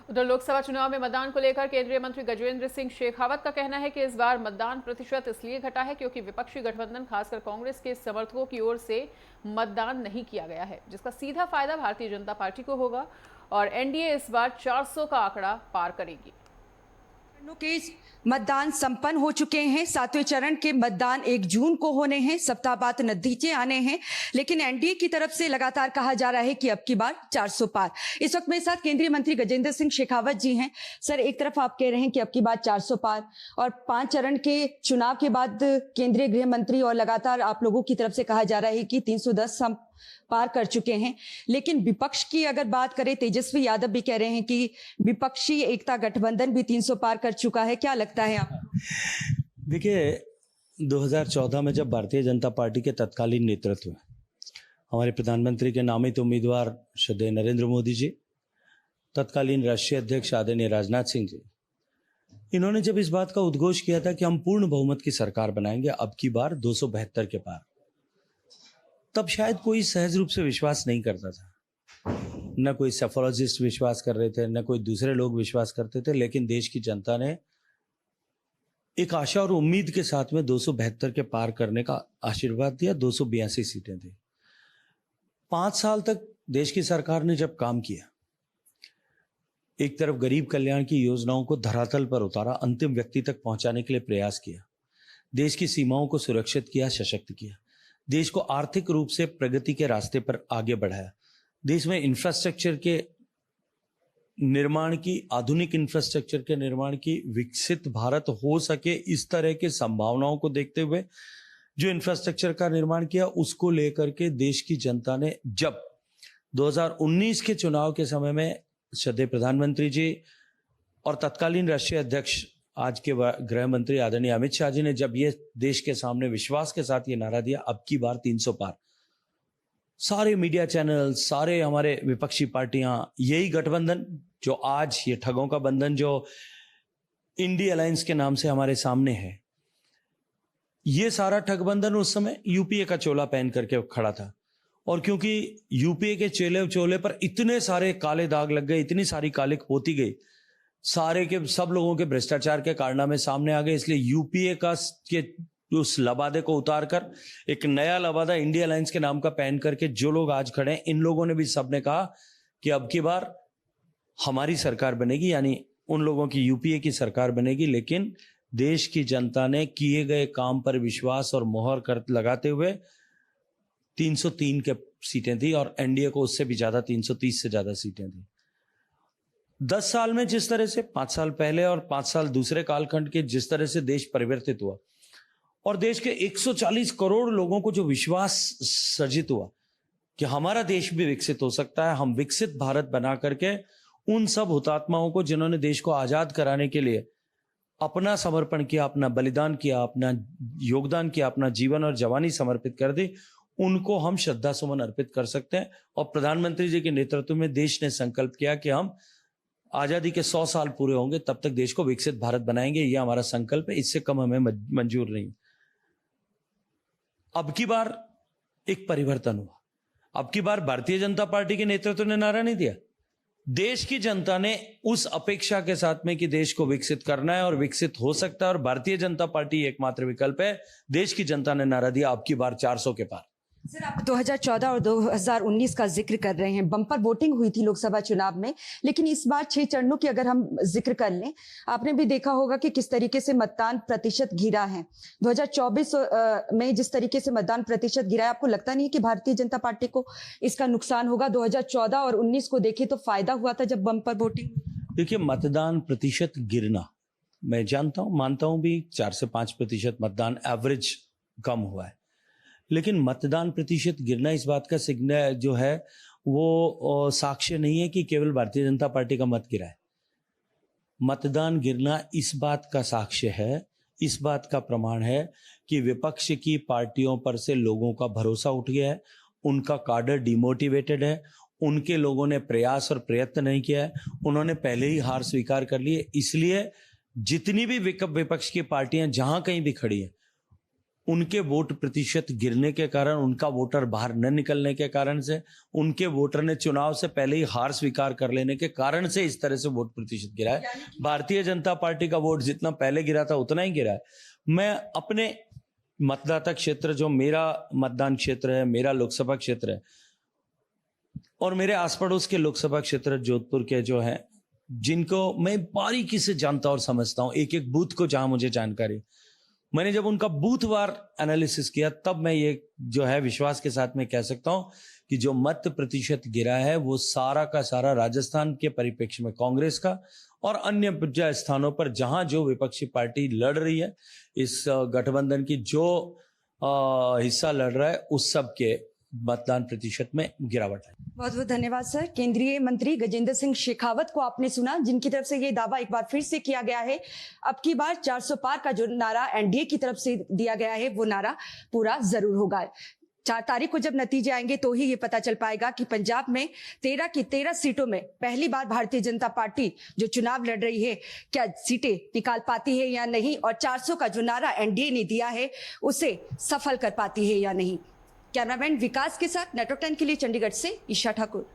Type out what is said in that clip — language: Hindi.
उधर लोकसभा चुनाव में मतदान को लेकर केंद्रीय मंत्री गजेंद्र सिंह शेखावत का कहना है कि इस बार मतदान प्रतिशत इसलिए घटा है क्योंकि विपक्षी गठबंधन खासकर कांग्रेस के समर्थकों की ओर से मतदान नहीं किया गया है, जिसका सीधा फायदा भारतीय जनता पार्टी को होगा और एनडीए इस बार 400 का आंकड़ा पार करेगी। के मतदान संपन्न हो चुके हैं। 7वें चरण के मतदान 1 जून को होने हैं। सप्ताह बाद नतीजे आने हैं, लेकिन एनडीए की तरफ से लगातार कहा जा रहा है कि अब की बार 400 पार। इस वक्त मेरे साथ केंद्रीय मंत्री गजेंद्र सिंह शेखावत जी हैं। सर, एक तरफ आप कह रहे हैं कि अब की बार 400 पार और 5 चरण के चुनाव के बाद केंद्रीय गृह मंत्री और लगातार आप लोगों की तरफ से कहा जा रहा है कि 310 हम पार कर चुके हैं, लेकिन विपक्ष की अगर बात करें, तेजस्वी यादव भी कह रहे हैं कि विपक्षी एकता गठबंधन भी 300 पार कर चुका है। क्या लगता है आपको? देखिए, 2014 में जब भारतीय जनता पार्टी के तत्कालीन नेतृत्व में हमारे प्रधानमंत्री के नामित उम्मीदवार श्रद्धेय नरेंद्र मोदी जी, तत्कालीन राष्ट्रीय अध्यक्ष आदरणीय राजनाथ सिंह जी, इन्होंने जब इस बात का उद्घोष किया था कि हम पूर्ण बहुमत की सरकार बनाएंगे अब की बार 272 के पार, तब शायद कोई सहज रूप से विश्वास नहीं करता था। न कोई सेफोलॉजिस्ट विश्वास कर रहे थे, न कोई दूसरे लोग विश्वास करते थे, लेकिन देश की जनता ने एक आशा और उम्मीद के साथ में 272 के पार करने का आशीर्वाद दिया। 282 सीटें थी। 5 साल तक देश की सरकार ने जब काम किया, एक तरफ गरीब कल्याण की योजनाओं को धरातल पर उतारा, अंतिम व्यक्ति तक पहुंचाने के लिए प्रयास किया, देश की सीमाओं को सुरक्षित किया, सशक्त किया, देश को आर्थिक रूप से प्रगति के रास्ते पर आगे बढ़ाया, देश में इंफ्रास्ट्रक्चर के निर्माण की, आधुनिक इंफ्रास्ट्रक्चर के निर्माण की, विकसित भारत हो सके इस तरह के संभावनाओं को देखते हुए जो इंफ्रास्ट्रक्चर का निर्माण किया, उसको लेकर के देश की जनता ने जब 2019 के चुनाव के समय में श्रद्धेय प्रधानमंत्री जी और तत्कालीन राष्ट्रीय अध्यक्ष आज के गृह मंत्री आदरणीय अमित शाह जी ने जब ये देश के सामने विश्वास के साथ ये नारा दिया, अब की बार 300 पार, सारे मीडिया चैनल, सारे हमारे विपक्षी पार्टियां, यही गठबंधन जो आज ये ठगों का बंधन जो इंडी अलायंस के नाम से हमारे सामने है, ये सारा ठगबंधन उस समय यूपीए का चोला पहन करके खड़ा था। और क्योंकि यूपीए के चोले पर इतने सारे काले दाग लग गए, इतनी सारी कालिक पोती गई, सारे के सब लोगों के भ्रष्टाचार के कारनामे सामने आ गए, इसलिए यूपीए का के उस लबादे को उतार कर एक नया लबादा इंडिया अलायंस के नाम का पहन करके जो लोग आज खड़े हैं, इन लोगों ने भी सबने कहा कि अब की बार हमारी सरकार बनेगी, यानी उन लोगों की यूपीए की सरकार बनेगी। लेकिन देश की जनता ने किए गए काम पर विश्वास और मोहर कर लगाते हुए 303 के सीटें थी और एनडीए को उससे भी ज्यादा 330 से ज्यादा सीटें थी। 10 साल में जिस तरह से 5 साल पहले और 5 साल दूसरे कालखंड के जिस तरह से देश परिवर्तित हुआ और देश के 140 करोड़ लोगों को जो विश्वास सर्जित हुआ कि हमारा देश भी विकसित हो सकता है, हम विकसित भारत बना करके उन सब हुतात्माओं को जिन्होंने देश को आजाद कराने के लिए अपना समर्पण किया, अपना बलिदान किया, अपना योगदान किया, अपना जीवन और जवानी समर्पित कर दी, उनको हम श्रद्धा सुमन अर्पित कर सकते हैं। और प्रधानमंत्री जी के नेतृत्व में देश ने संकल्प किया कि हम आजादी के 100 साल पूरे होंगे तब तक देश को विकसित भारत बनाएंगे, यह हमारा संकल्प है, इससे कम हमें मंजूर नहीं। अब की बार एक परिवर्तन हुआ। अब की बार भारतीय जनता पार्टी के नेतृत्व ने नारा नहीं दिया, देश की जनता ने उस अपेक्षा के साथ में कि देश को विकसित करना है और विकसित हो सकता है और भारतीय जनता पार्टी एकमात्र विकल्प है, देश की जनता ने नारा दिया अब की बार 400 के पार। सर, आप 2014 और 2019 का जिक्र कर रहे हैं। बम्पर वोटिंग हुई थी लोकसभा चुनाव में, लेकिन इस बार 6 चरणों की अगर हम जिक्र कर लें, आपने भी देखा होगा कि किस तरीके से मतदान प्रतिशत गिरा है। 2024 में जिस तरीके से मतदान प्रतिशत गिरा है, आपको लगता नहीं कि भारतीय जनता पार्टी को इसका नुकसान होगा? 2014 और 19 को देखें तो फायदा हुआ था जब बम्पर वोटिंग। देखिए, मतदान प्रतिशत गिरना मैं जानता हूं, मानता हूं भी 4 से 5% मतदान एवरेज कम हुआ है, लेकिन मतदान प्रतिशत गिरना इस बात का सिग्नल जो है वो साक्ष्य नहीं है कि केवल भारतीय जनता पार्टी का मत गिरा है। मतदान गिरना इस बात का साक्ष्य है, इस बात का प्रमाण है कि विपक्ष की पार्टियों पर से लोगों का भरोसा उठ गया है, उनका काडर डिमोटिवेटेड है, उनके लोगों ने प्रयास और प्रयत्न नहीं किया है, उन्होंने पहले ही हार स्वीकार कर ली है। इसलिए जितनी भी विपक्ष की पार्टियां जहां कहीं भी खड़ी हैं, उनके वोट प्रतिशत गिरने के कारण, उनका वोटर बाहर न निकलने के कारण से, उनके वोटर ने चुनाव से पहले ही हार स्वीकार कर लेने के कारण से इस तरह से वोट प्रतिशत गिरा है। भारतीय जनता पार्टी का वोट जितना पहले गिरा था उतना ही गिरा है। मैं अपने मतदाता क्षेत्र, जो मेरा मतदान क्षेत्र है, मेरा लोकसभा क्षेत्र है, और मेरे आस पड़ोस के लोकसभा क्षेत्र जोधपुर के जो हैं, जिनको मैं बारीकी से जानता और समझता हूं, एक एक बूथ को जहां मुझे जानकारी, मैंने जब उनका बूथवार एनालिसिस किया तब मैं ये जो है विश्वास के साथ में कह सकता हूं कि जो मत प्रतिशत गिरा है वो सारा का सारा राजस्थान के परिप्रेक्ष्य में कांग्रेस का और अन्य स्थानों पर जहां जो विपक्षी पार्टी लड़ रही है, इस गठबंधन की जो हिस्सा लड़ रहा है, उस सब के मतदान प्रतिशत में गिरावट है। बहुत बहुत धन्यवाद सर। केंद्रीय मंत्री गजेंद्र सिंह शेखावत को आपने सुना, जिनकी तरफ से ये दावा एक बार फिर से किया गया है, अब की बार 400 पार का जो नारा एनडीए की तरफ से दिया गया है वो नारा पूरा जरूर होगा। 4 तारीख को जब नतीजे आएंगे तो ही ये पता चल पाएगा कि पंजाब में 13 की 13 सीटों में पहली बार भारतीय जनता पार्टी जो चुनाव लड़ रही है क्या सीटें निकाल पाती है या नहीं, और 400 का जो नारा एनडीए ने दिया है उसे सफल कर पाती है या नहीं। कैमरामैन विकास के साथ नेटवर्क 10 के लिए चंडीगढ़ से ईशा ठाकुर।